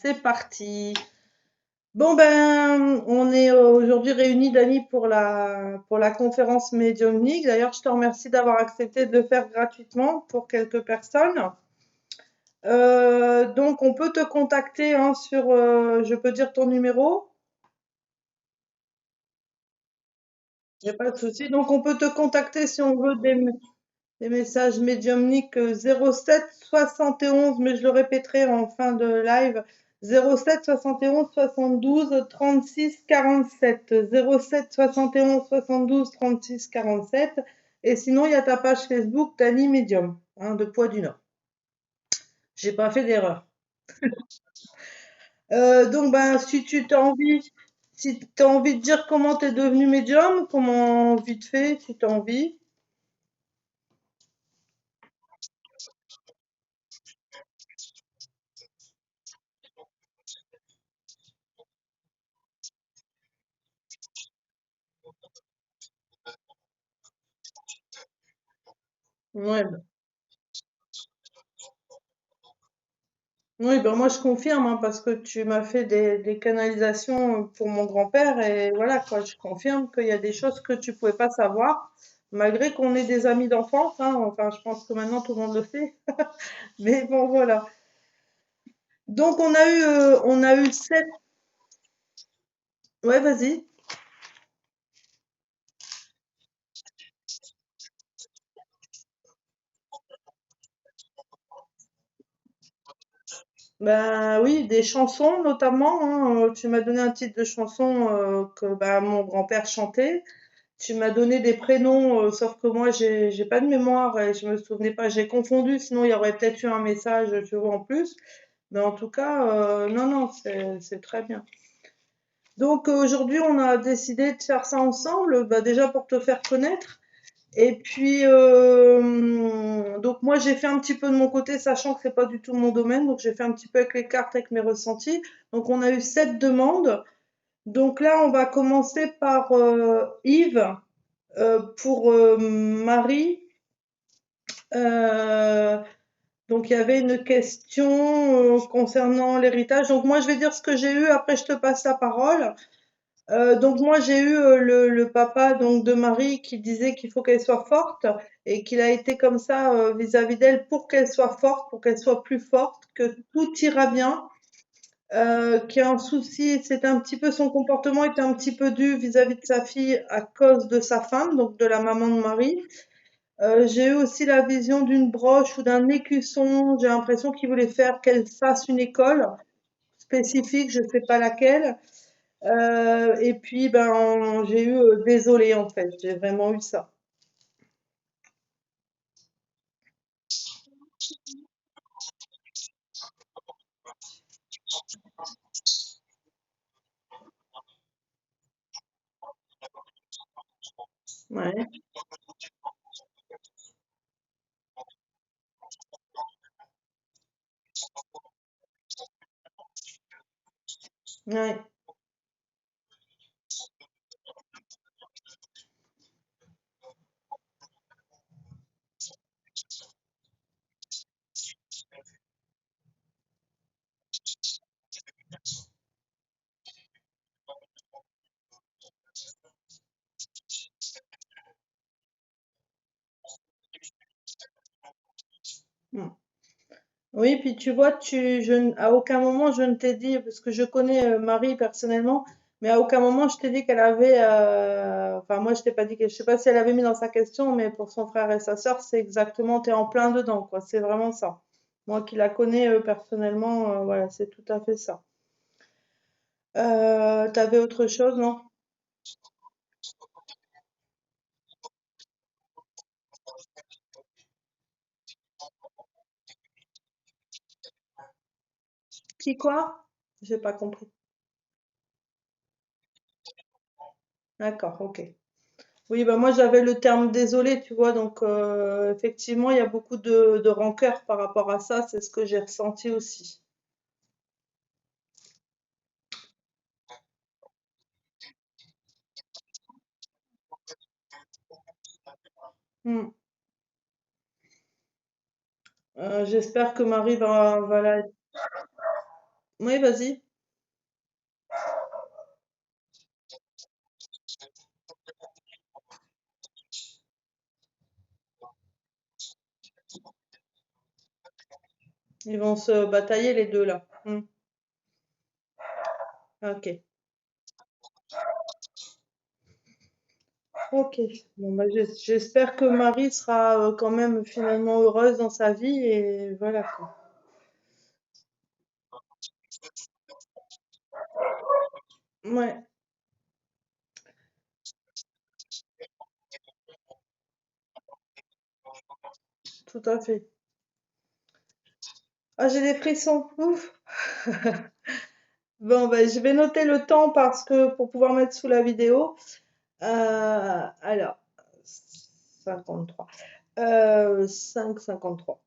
C'est parti. Bon ben, on est aujourd'hui réunis, Dani, pour la conférence médiumnique. D'ailleurs, je te remercie d'avoir accepté de le faire gratuitement pour quelques personnes. Donc, on peut te contacter hein, sur, je peux dire ton numéro, il n'y a pas de souci. Donc, on peut te contacter si on veut des messages médiumniques 07 71, mais je le répéterai en fin de live. 07 71 72 36 47. 07 71 72 36 47. Et sinon, il y a ta page Facebook Dani Medium, hein, de Poids du Nord. J'ai pas fait d'erreur. Donc, ben, si tu as envie de dire comment tu es devenu médium, comment vite fait, si tu as envie. Ouais, oui, ben moi je confirme hein, parce que tu m'as fait des canalisations pour mon grand-père et voilà quoi, je confirme qu'il y a des choses que tu pouvais pas savoir, malgré qu'on est des amis d'enfance, hein, enfin je pense que maintenant tout le monde le sait, mais bon voilà. Donc on a eu sept, ouais vas-y. Ben oui, des chansons notamment, hein, tu m'as donné un titre de chanson que ben, mon grand-père chantait. Tu m'as donné des prénoms, sauf que moi j'ai pas de mémoire et je me souvenais pas. J'ai confondu, sinon il y aurait peut-être eu un message, tu vois, en plus. Mais en tout cas, non, non, c'est très bien. Donc aujourd'hui, on a décidé de faire ça ensemble, bah, déjà pour te faire connaître. Et puis, donc moi j'ai fait un petit peu de mon côté, sachant que c'est pas du tout mon domaine, donc j'ai fait un petit peu avec les cartes, avec mes ressentis. Donc on a eu 7 demandes. Donc là, on va commencer par Yves. Pour Marie, euh, donc il y avait une question concernant l'héritage. Donc moi je vais dire ce que j'ai eu, après je te passe la parole. Donc moi j'ai eu le papa donc de Marie qui disait qu'il faut qu'elle soit forte et qu'il a été comme ça vis-à-vis d'elle pour qu'elle soit forte, pour qu'elle soit plus forte, que tout ira bien. Qui a un souci, c'était un petit peu son comportement était un petit peu dû vis-à-vis de sa fille à cause de sa femme, donc de la maman de Marie. J'ai eu aussi la vision d'une broche ou d'un écusson. J'ai l'impression qu'il voulait faire qu'elle fasse une école spécifique, je sais pas laquelle. Et puis, ben, j'ai eu désolé en fait. J'ai vraiment eu ça. Ouais, ouais. Mm. Oui, puis tu vois, à aucun moment je ne t'ai dit, parce que je connais Marie personnellement, mais à aucun moment je t'ai dit qu'elle avait, enfin moi je t'ai pas dit que, je sais pas si elle avait mis dans sa question, mais pour son frère et sa sœur, c'est exactement, t'es en plein dedans, quoi, c'est vraiment ça. Moi qui la connais personnellement, voilà, c'est tout à fait ça. T'avais autre chose, non? Qui quoi? J'ai pas compris. D'accord, ok. Oui, bah moi j'avais le terme désolé, tu vois, donc effectivement il y a beaucoup de rancœur par rapport à ça, c'est ce que j'ai ressenti aussi. Hmm. J'espère que Marie va la... Oui, vas-y. Ils vont se batailler les deux là. Ok. Ok. Bon, bah, j'espère que Marie sera quand même finalement heureuse dans sa vie et voilà quoi. Ouais, tout à fait. Ah, j'ai des frissons. Ouf. Bon, ben, je vais noter le temps parce que pour pouvoir mettre sous la vidéo. Alors, 53. 5,53.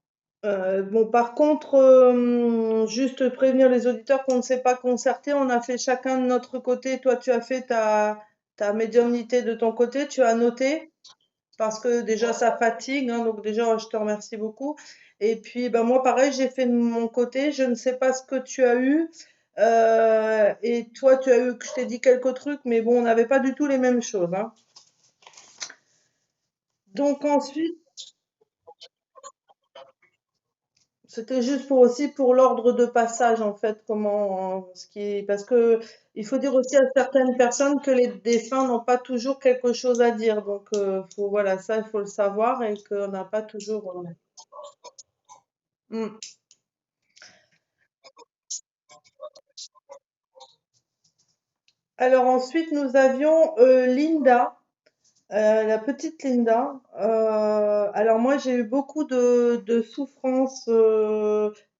Bon, par contre, juste prévenir les auditeurs qu'on ne s'est pas concerté. On a fait chacun de notre côté. Toi, tu as fait ta médiumnité de ton côté. Tu as noté parce que déjà, ça fatigue. Hein, donc déjà, je te remercie beaucoup. Et puis, ben, moi, pareil, j'ai fait de mon côté. Je ne sais pas ce que tu as eu. Et toi, tu as eu, je t'ai dit quelques trucs, mais bon, on n'avait pas du tout les mêmes choses. Hein. Donc ensuite, c'était juste pour aussi pour l'ordre de passage en fait, comment ce qui parce que il faut dire aussi à certaines personnes que les défunts n'ont pas toujours quelque chose à dire. Donc faut voilà, ça il faut le savoir et qu'on n'a pas toujours Mm. Alors ensuite nous avions Linda. La petite Linda. Alors moi, j'ai eu beaucoup de souffrance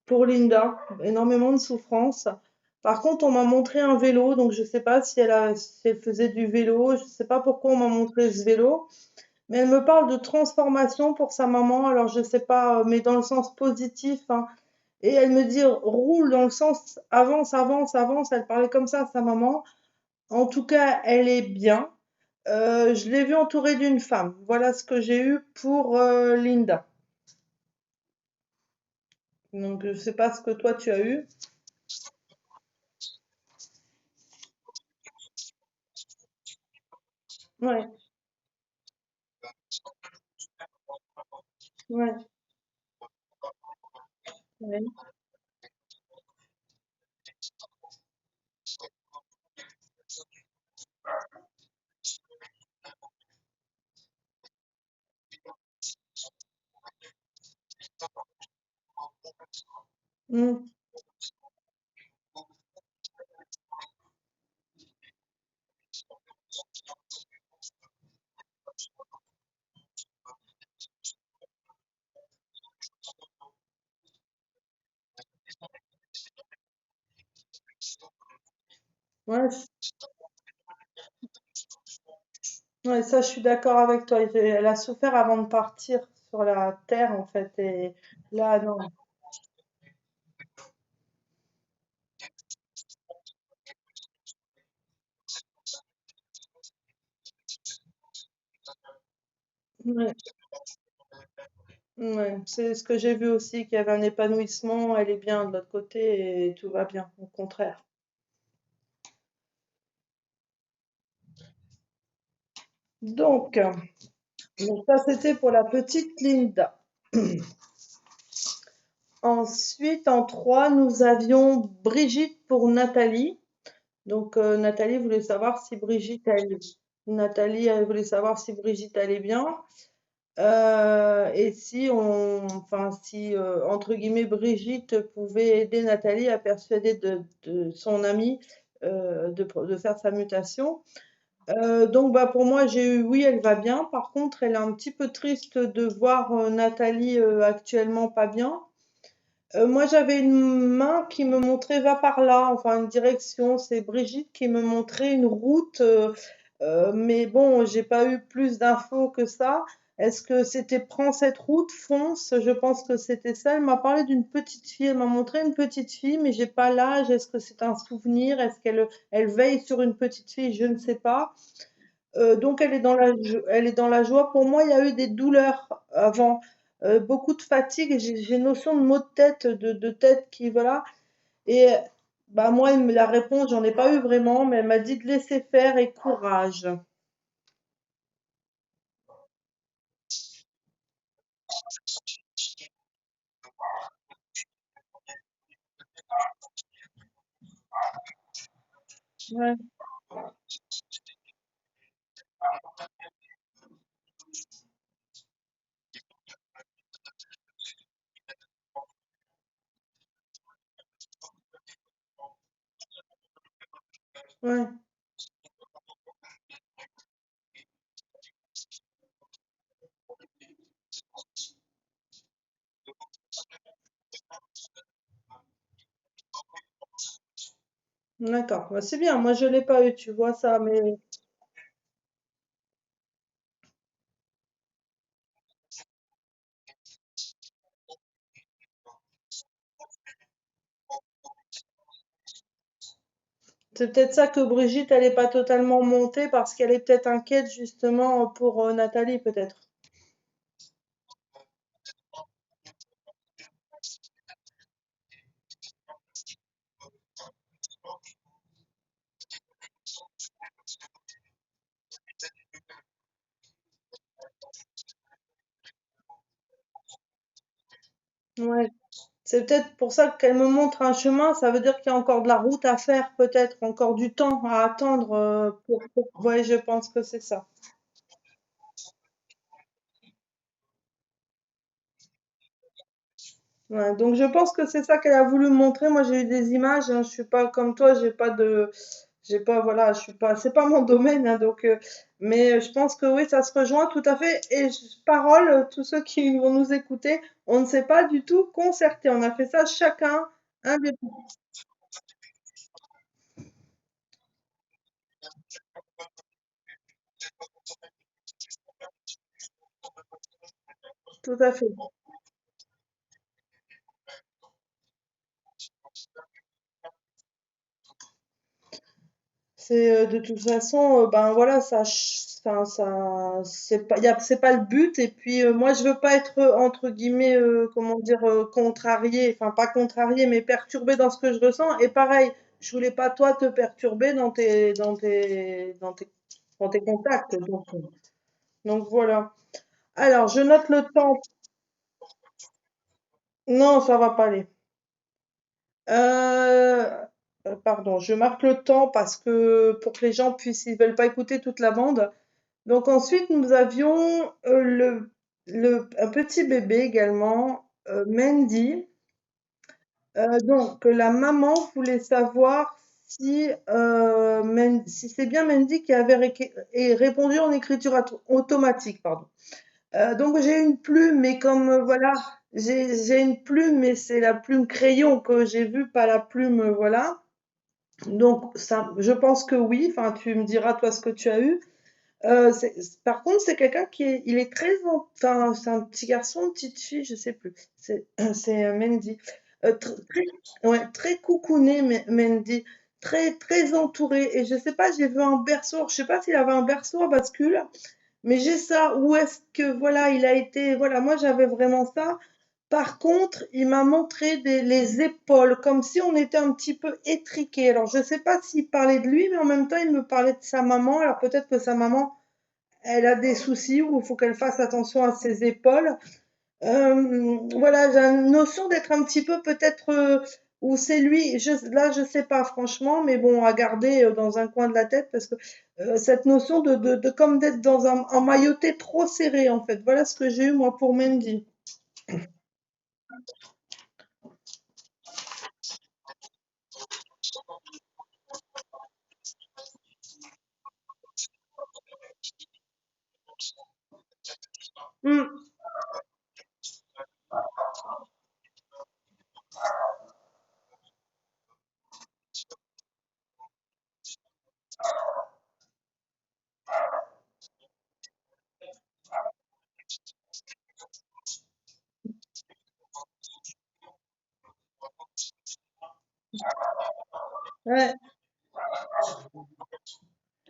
pour Linda, énormément de souffrance. Par contre, on m'a montré un vélo, donc je sais pas si elle faisait du vélo, je sais pas pourquoi on m'a montré ce vélo, mais elle me parle de transformation pour sa maman. Alors je sais pas, mais dans le sens positif, hein. Et elle me dit roule dans le sens avance, avance, avance. Elle parlait comme ça à sa maman. En tout cas, elle est bien. Je l'ai vue entourée d'une femme. Voilà ce que j'ai eu pour Linda. Donc, je sais pas ce que toi tu as eu. Ouais, ouais, ouais. Mm, ouais, ouais, ça, je suis d'accord avec toi. Elle a souffert avant de partir sur la terre, en fait. Et là, non. Ouais, ouais. C'est ce que j'ai vu aussi, qu'il y avait un épanouissement. Elle est bien de l'autre côté et tout va bien, au contraire. Donc, ça, c'était pour la petite Linda. Ensuite, en 3, nous avions Brigitte pour Nathalie. Donc, Nathalie voulait savoir si Nathalie, elle voulait savoir si Brigitte allait bien. Et si enfin, si, entre guillemets, Brigitte pouvait aider Nathalie à persuader de son amie de faire sa mutation. Donc, bah, pour moi, j'ai eu oui, elle va bien. Par contre, elle est un petit peu triste de voir Nathalie actuellement pas bien. Moi, j'avais une main qui me montrait va par là, enfin une direction. C'est Brigitte qui me montrait une route, mais bon, j'ai pas eu plus d'infos que ça. Est-ce que c'était prends cette route, fonce? Je pense que c'était ça. Elle m'a parlé d'une petite fille. Elle m'a montré une petite fille, mais j'ai pas l'âge. Est-ce que c'est un souvenir? Est-ce qu'elle veille sur une petite fille? Je ne sais pas. Donc elle est dans elle est dans la joie. Pour moi, il y a eu des douleurs avant, beaucoup de fatigue. J'ai notion de maux de tête, de tête qui voilà. Et Bah moi, la réponse, j'en ai pas eu vraiment, mais elle m'a dit de laisser faire et courage. Ouais, ouais, d'accord. Bah, c'est bien, moi je l'ai pas eu, tu vois ça, mais c'est peut-être ça que Brigitte, elle est pas totalement montée parce qu'elle est peut-être inquiète justement pour Nathalie, peut-être. Ouais. C'est peut-être pour ça qu'elle me montre un chemin, ça veut dire qu'il y a encore de la route à faire, peut-être encore du temps à attendre Ouais, je pense que c'est ça. Ouais, donc je pense que c'est ça qu'elle a voulu me montrer. Moi, j'ai eu des images, hein, je suis pas comme toi, j'ai pas, voilà, je suis pas, c'est pas mon domaine, hein, donc, mais je pense que oui, ça se rejoint tout à fait. Et parole, tous ceux qui vont nous écouter, on ne s'est pas du tout concerté. On a fait ça chacun, indépendamment. Tout à fait. C'est de toute façon, ben voilà, c'est pas le but. Et puis moi, je veux pas être entre guillemets, comment dire, contrariée, enfin pas contrariée, mais perturbée dans ce que je ressens. Et pareil, je voulais pas toi te perturber dans tes contacts. Donc voilà. Alors, je note le temps. Non, ça va pas aller. Euh, Pardon, je marque le temps parce que pour que les gens puissent, ils veulent pas écouter toute la bande. Donc ensuite, nous avions un petit bébé également, Mandy. Donc la maman voulait savoir si c'est bien Mandy qui avait et répondu en écriture automatique, pardon. Donc j'ai une plume, mais comme voilà, j'ai une plume, mais c'est la plume crayon que j'ai vue, pas la plume, voilà. Donc ça, je pense que oui. Enfin, tu me diras toi ce que tu as eu. Par contre, c'est quelqu'un il est très, enfin, c'est un petit garçon, une petite fille, je sais plus. C'est Mendy. Très, ouais, très coucouné, Mendy. Très, très entouré. Et je sais pas, j'ai vu un berceau. Je sais pas s'il avait un berceau à bascule, mais j'ai ça. Où est-ce que, voilà, il a été, voilà, moi j'avais vraiment ça. Par contre, il m'a montré les épaules, comme si on était un petit peu étriqué. Alors, je sais pas s'il parlait de lui, mais en même temps, il me parlait de sa maman. Alors, peut-être que sa maman, elle a des soucis ou il faut qu'elle fasse attention à ses épaules. Voilà, j'ai une notion d'être un petit peu peut-être où c'est lui. Là, je sais pas franchement, mais bon, à garder dans un coin de la tête parce que cette notion de comme d'être dans un mailloté trop serré en fait. Voilà ce que j'ai eu moi pour Mendy. Hmm, ouais,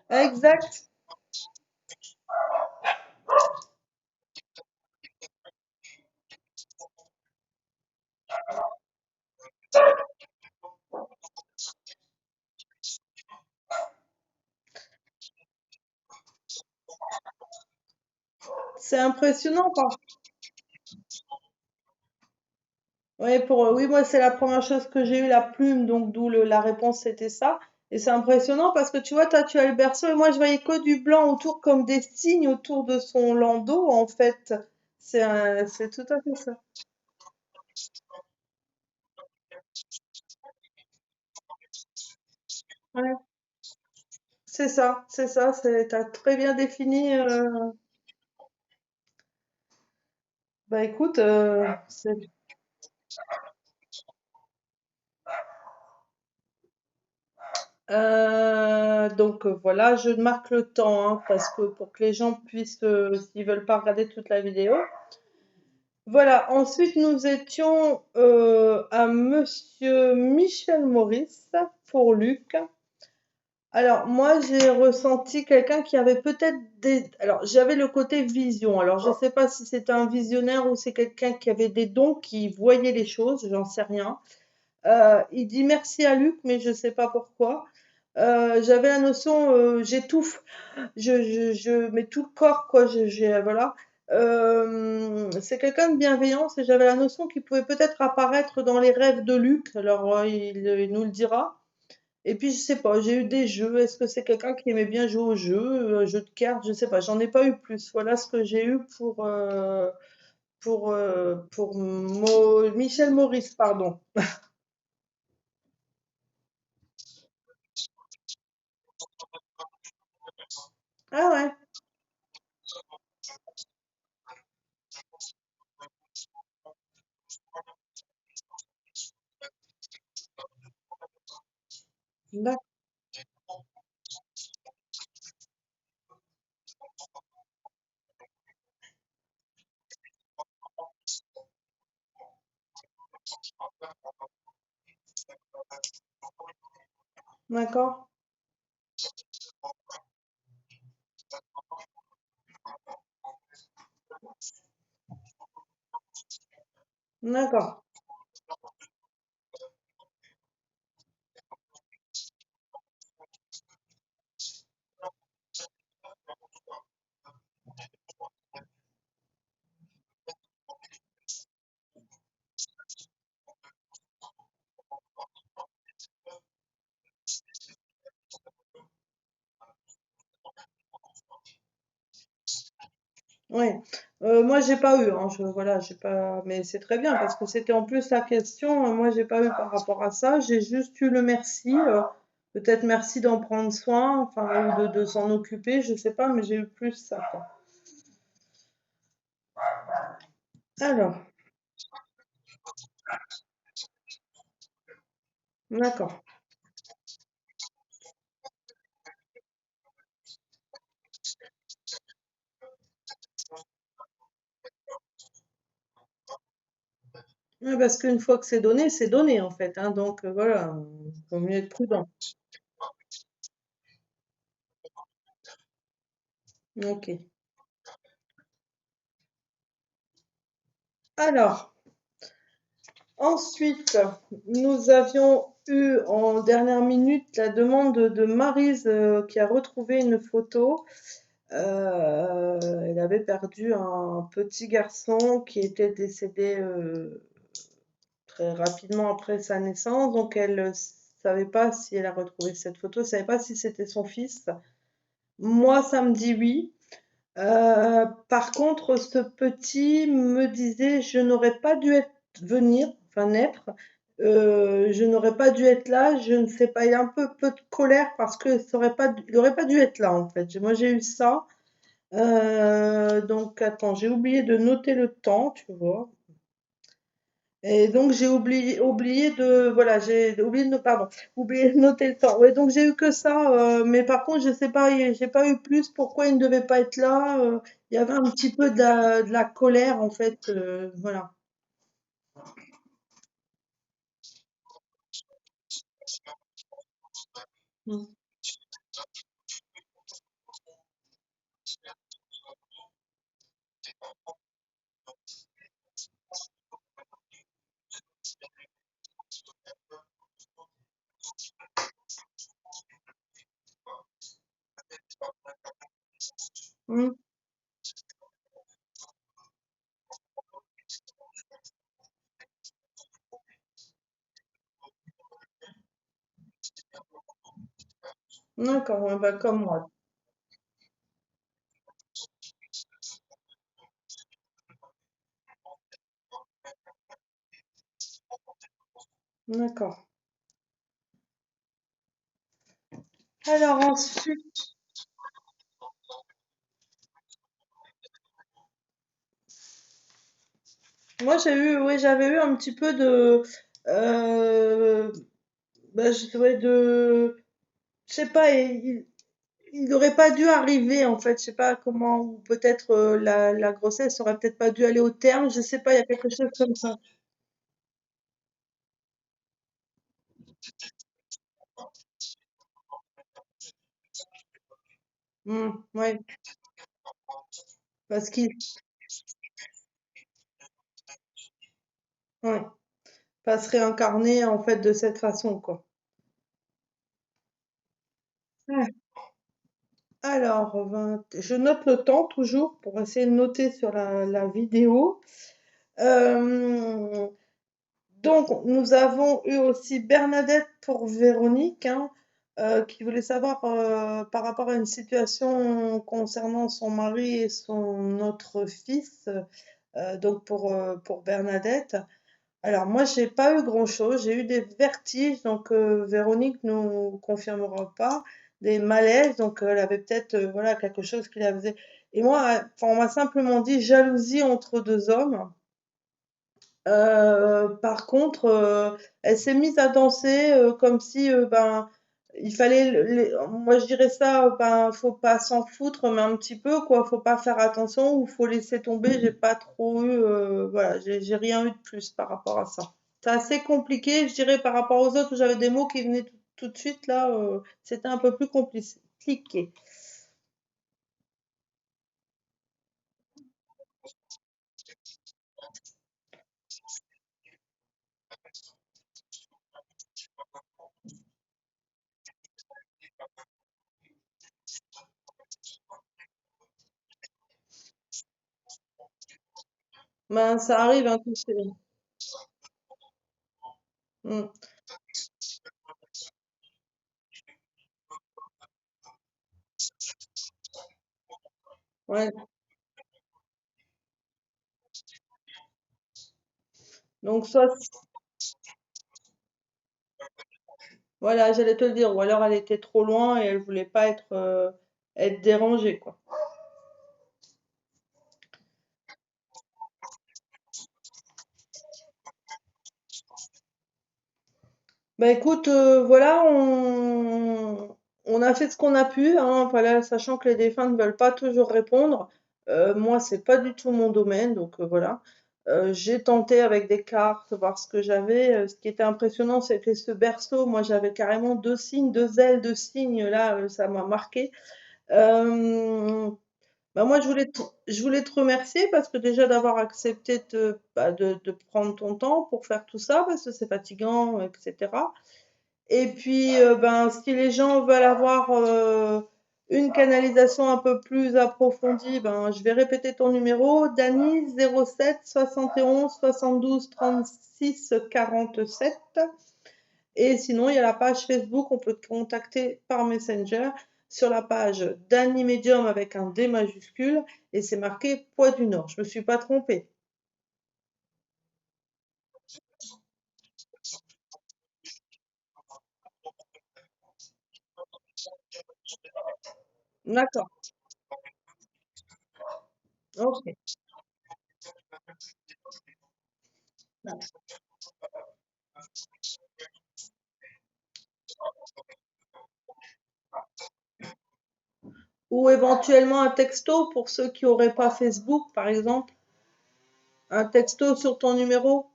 exact. c'est impressionnant ouais, oui, moi, c'est la première chose que j'ai eu, la plume, donc d'où la réponse, c'était ça. Et c'est impressionnant parce que tu vois, toi, tu as le berceau et moi, je voyais que du blanc autour, comme des signes autour de son landau, en fait. C'est tout à fait ça. Ouais, c'est ça, t'as très bien défini. Bah écoute, donc voilà, je marque le temps hein, parce que pour que les gens puissent, s'ils veulent pas regarder toute la vidéo. Voilà, ensuite nous étions à Monsieur Michel Maurice pour Luc. Alors moi j'ai ressenti quelqu'un qui avait peut-être des... Alors j'avais le côté vision. Alors je ne sais pas si c'était un visionnaire ou c'est quelqu'un qui avait des dons, qui voyait les choses, j'en sais rien. Il dit merci à Luc, mais je ne sais pas pourquoi. J'avais la notion, j'étouffe, je mets tout le corps, quoi. Voilà. C'est quelqu'un de bienveillant. Et j'avais la notion qu'il pouvait peut-être apparaître dans les rêves de Luc. Alors, il nous le dira. Et puis, je sais pas, j'ai eu des jeux. Est-ce que c'est quelqu'un qui aimait bien jouer aux jeux, jeux de cartes? Je sais pas, j'en ai pas eu plus. Voilà ce que j'ai eu pour Michel Maurice, pardon. Ah ouais, d'ac- d'accord, d'accord. Ouais, moi j'ai pas eu, hein, voilà, j'ai pas, mais c'est très bien parce que c'était en plus la question. Moi j'ai pas eu par rapport à ça, j'ai juste eu le merci, peut-être merci d'en prendre soin, enfin ou de s'en occuper, je sais pas, mais j'ai eu plus ça, quoi. Alors, d'accord. Ouais, parce qu'une fois que c'est donné en fait, hein, donc voilà, faut mieux être prudent. Ok. Alors, ensuite, nous avions eu en dernière minute la demande de Maryse qui a retrouvé une photo. Elle avait perdu un petit garçon qui était décédé très rapidement après sa naissance, donc elle ne savait pas si elle a retrouvé cette photo, elle ne savait pas si c'était son fils. Moi, ça me dit oui. Par contre, ce petit me disait, je n'aurais pas dû venir, enfin naître, je n'aurais pas dû être là, je ne sais pas, il y a un peu de colère parce que il aurait pas dû être là en fait. Moi j'ai eu ça. Donc attends, j'ai oublié de noter le temps, tu vois. Et donc j'ai oublié de, voilà, j'ai oublié de, pardon, oublié de noter le temps. Ouais, donc j'ai eu que ça, mais par contre je sais pas, j'ai pas eu plus. Pourquoi il ne devait pas être là? Il y avait un petit peu de la colère en fait, voilà. Mm. Mm. D'accord, ouais, bah, comme moi. D'accord. Alors ensuite, moi j'ai eu, oui, j'avais eu un petit peu de, euh, bah, ouais, je sais pas, il n'aurait pas dû arriver en fait, je sais pas comment, ou peut-être la grossesse aurait peut-être pas dû aller au terme, je sais pas, il y a quelque chose comme ça. Ouais, parce qu'il, ouais, pas se réincarner en fait de cette façon quoi. Ouais. Alors, je note le temps toujours pour essayer de noter sur la vidéo. Euh, donc, nous avons eu aussi Bernadette pour Véronique, hein, qui voulait savoir par rapport à une situation concernant son mari et son autre fils, donc pour Bernadette. Alors moi, j'ai pas eu grand-chose. J'ai eu des vertiges, donc Véronique nous confirmera pas, des malaises, donc elle avait peut-être voilà quelque chose qui la faisait. Et moi, enfin, on m'a simplement dit jalousie entre deux hommes. Par contre, elle s'est mise à danser comme si ben il fallait moi je dirais ça ben faut pas s'en foutre mais un petit peu quoi, faut pas faire attention ou faut laisser tomber. J'ai pas trop eu voilà, j'ai rien eu de plus par rapport à ça. C'est assez compliqué, je dirais, par rapport aux autres où j'avais des mots qui venaient tout de suite. Là, c'était un peu plus compliqué. Ben, ça arrive, hein, tu sais. Mm. Ouais. Donc, soit, voilà, j'allais te le dire, ou alors elle était trop loin et elle voulait pas être dérangée, quoi. Bah écoute, voilà, on a fait ce qu'on a pu, hein, voilà, sachant que les défunts ne veulent pas toujours répondre. Moi, c'est pas du tout mon domaine, donc voilà. J'ai tenté avec des cartes, voir ce que j'avais. Ce qui était impressionnant, c'était ce berceau. Moi, j'avais carrément deux signes, deux ailes de signes. Là, ça m'a marqué. Euh, Bah moi, je voulais te remercier parce que déjà d'avoir accepté de prendre ton temps pour faire tout ça, parce que c'est fatigant, etc. Et puis, ben, si les gens veulent avoir une canalisation un peu plus approfondie, ben, je vais répéter ton numéro, Dany 07 71 72 36 47. Et sinon, il y a la page Facebook, on peut te contacter par Messenger sur la page Dany Medium avec un D majuscule et c'est marqué Poids du Nord. Je me suis pas trompée. D'accord. Ok. Ou éventuellement un texto pour ceux qui n'auraient pas Facebook, par exemple. Un texto sur ton numéro.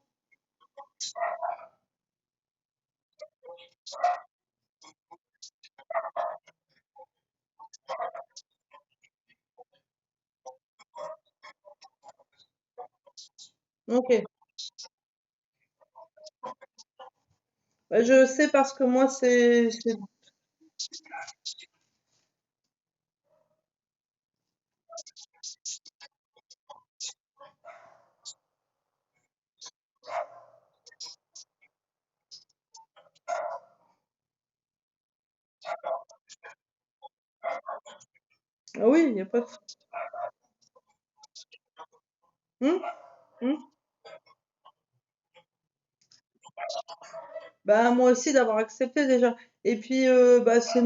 Ok. Bah, je sais parce que moi, Ah oui, il n'y a pas de... Hum, hum. Bah, moi aussi d'avoir accepté déjà. Et puis bah, c'est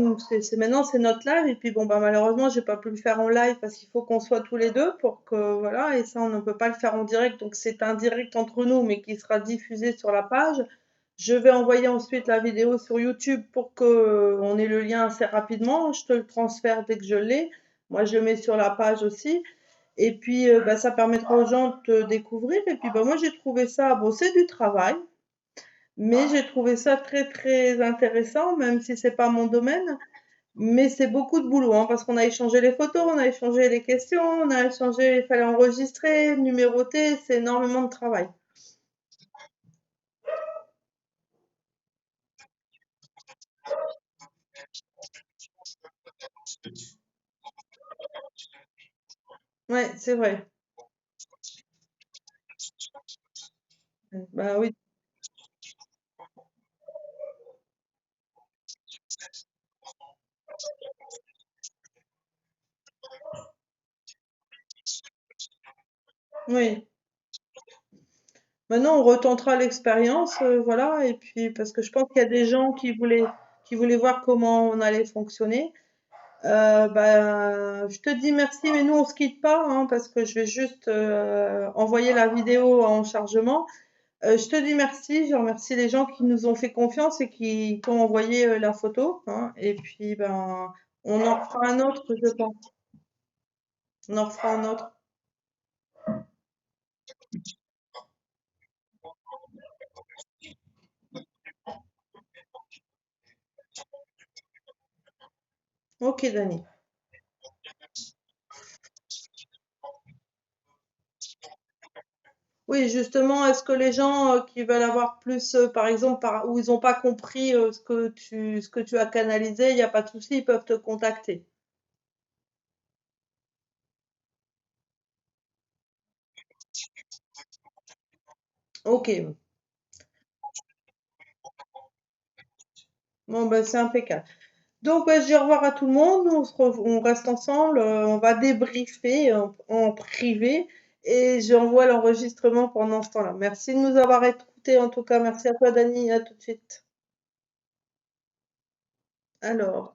maintenant c'est notre live et puis bon bah malheureusement j'ai pas pu le faire en live parce qu'il faut qu'on soit tous les deux pour que voilà et ça on ne peut pas le faire en direct donc c'est un direct entre nous mais qui sera diffusé sur la page. Je vais envoyer ensuite la vidéo sur YouTube pour que on ait le lien assez rapidement. Je te le transfère dès que je l'ai. Moi je le mets sur la page aussi. Et puis bah, ça permettra aux gens de te découvrir. Et puis bah moi j'ai trouvé ça bon c'est du travail. Mais j'ai trouvé ça très très intéressant, même si c'est pas mon domaine. Mais c'est beaucoup de boulot, hein, parce qu'on a échangé les photos, on a échangé les questions, on a échangé, il fallait enregistrer, numéroter, c'est énormément de travail. Ouais, c'est vrai. Bah oui, oui. Maintenant, on retentera l'expérience, voilà. Et puis, parce que je pense qu'il y a des gens qui voulaient voir comment on allait fonctionner. Bah, je te dis merci, mais nous on se quitte pas, hein, parce que je vais juste envoyer la vidéo en chargement. Je te dis merci, je remercie les gens qui nous ont fait confiance et qui t'ont envoyé la photo, hein, et puis ben on en refera un autre, je pense. On en refera un autre. Ok, Dani. Oui, justement, est-ce que les gens qui veulent avoir plus, par exemple, où ils n'ont pas compris ce que tu as canalisé, il n'y a pas de souci, ils peuvent te contacter. Ok, bon ben c'est impeccable. Donc, je dis au revoir à tout le monde. On reste ensemble. On va débriefer en privé. Et j'envoie l'enregistrement pendant ce temps-là. Merci de nous avoir écoutés. En tout cas, merci à toi, Dani. À tout de suite. Alors.